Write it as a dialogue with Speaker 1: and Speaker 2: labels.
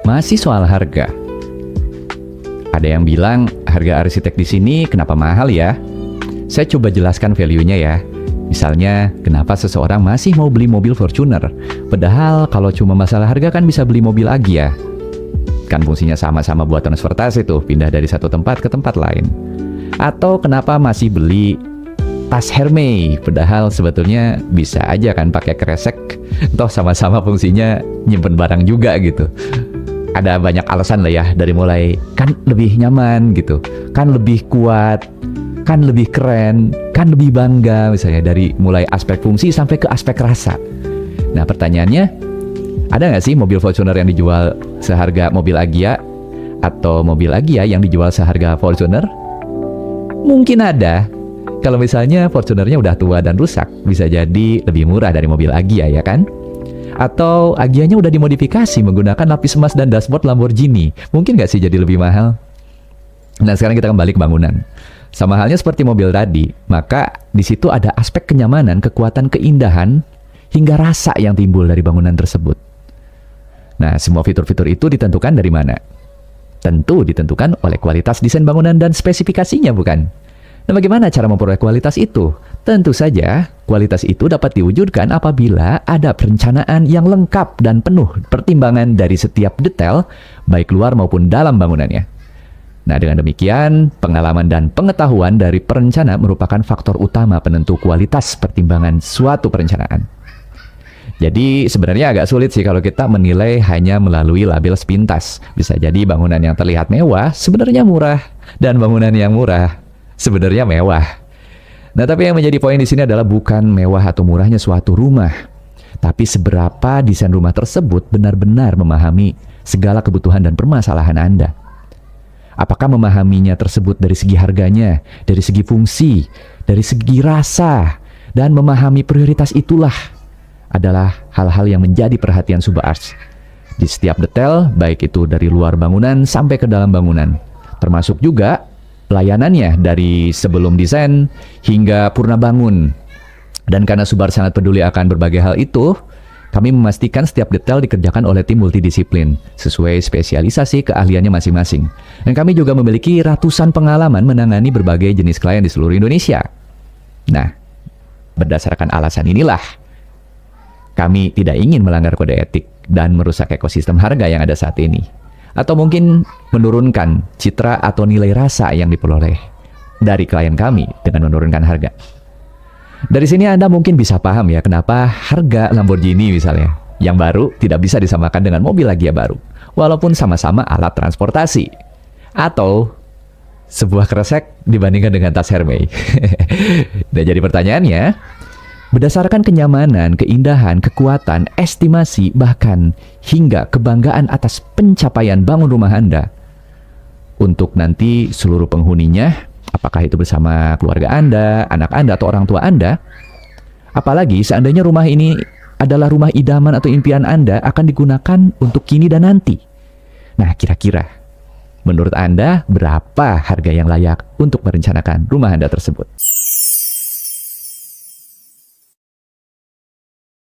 Speaker 1: Masih soal harga. Ada yang bilang harga arsitek di sini kenapa mahal ya? Saya coba jelaskan value-nya ya. Misalnya, kenapa seseorang masih mau beli mobil Fortuner? Padahal kalau cuma masalah harga kan bisa beli mobil Agya. Kan fungsinya sama-sama buat transportasi tuh, pindah dari satu tempat ke tempat lain. Atau kenapa masih beli tas Hermes? Padahal sebetulnya bisa aja kan pakai kresek. Toh sama-sama fungsinya nyimpen barang juga gitu. Ada banyak alasan lah ya, dari mulai kan lebih nyaman gitu, kan lebih kuat, kan lebih keren, kan lebih bangga, misalnya dari mulai aspek fungsi sampai ke aspek rasa. Nah pertanyaannya, ada nggak sih mobil Fortuner yang dijual seharga mobil Agya? Atau mobil Agya yang dijual seharga Fortuner? Mungkin ada. Kalau misalnya Fortunernya udah tua dan rusak, bisa jadi lebih murah dari mobil Agya ya kan? Atau Agyanya udah dimodifikasi menggunakan lapis emas dan dashboard Lamborghini, mungkin nggak sih jadi lebih mahal? Nah sekarang kita kembali ke bangunan. Sama halnya seperti mobil tadi, maka di situ ada aspek kenyamanan, kekuatan, keindahan, hingga rasa yang timbul dari bangunan tersebut. Nah semua fitur-fitur itu ditentukan dari mana? Tentu ditentukan oleh kualitas desain bangunan dan spesifikasinya, bukan? Nah bagaimana cara memperoleh kualitas itu? Tentu saja, kualitas itu dapat diwujudkan apabila ada perencanaan yang lengkap dan penuh pertimbangan dari setiap detail, baik luar maupun dalam bangunannya. Nah, dengan demikian, pengalaman dan pengetahuan dari perencana merupakan faktor utama penentu kualitas pertimbangan suatu perencanaan. Jadi, sebenarnya agak sulit sih kalau kita menilai hanya melalui label sepintas. Bisa jadi bangunan yang terlihat mewah sebenarnya murah, dan bangunan yang murah sebenarnya mewah. Nah, tapi yang menjadi poin di sini adalah bukan mewah atau murahnya suatu rumah, tapi seberapa desain rumah tersebut benar-benar memahami segala kebutuhan dan permasalahan Anda. Apakah memahaminya tersebut dari segi harganya, dari segi fungsi, dari segi rasa, dan memahami prioritas itulah adalah hal-hal yang menjadi perhatian Subars di setiap detail, baik itu dari luar bangunan sampai ke dalam bangunan, termasuk juga pelayanannya dari sebelum desain hingga purna bangun. Dan karena Subars sangat peduli akan berbagai hal itu, kami memastikan setiap detail dikerjakan oleh tim multidisiplin sesuai spesialisasi keahliannya masing-masing. Dan kami juga memiliki ratusan pengalaman menangani berbagai jenis klien di seluruh Indonesia. Nah, berdasarkan alasan inilah kami tidak ingin melanggar kode etik dan merusak ekosistem harga yang ada saat ini, atau mungkin menurunkan citra atau nilai rasa yang diperoleh dari klien kami dengan menurunkan harga. Dari sini Anda mungkin bisa paham ya kenapa harga Lamborghini misalnya yang baru tidak bisa disamakan dengan mobil Agya baru, walaupun sama-sama alat transportasi, atau sebuah kresek dibandingkan dengan tas Hermes. Dan jadi pertanyaannya, berdasarkan kenyamanan, keindahan, kekuatan, estimasi, bahkan hingga kebanggaan atas pencapaian bangun rumah Anda untuk nanti seluruh penghuninya, apakah itu bersama keluarga Anda, anak Anda, atau orang tua Anda, apalagi seandainya rumah ini adalah rumah idaman atau impian Anda akan digunakan untuk kini dan nanti. Nah, kira-kira menurut Anda berapa harga yang layak untuk merencanakan rumah Anda tersebut?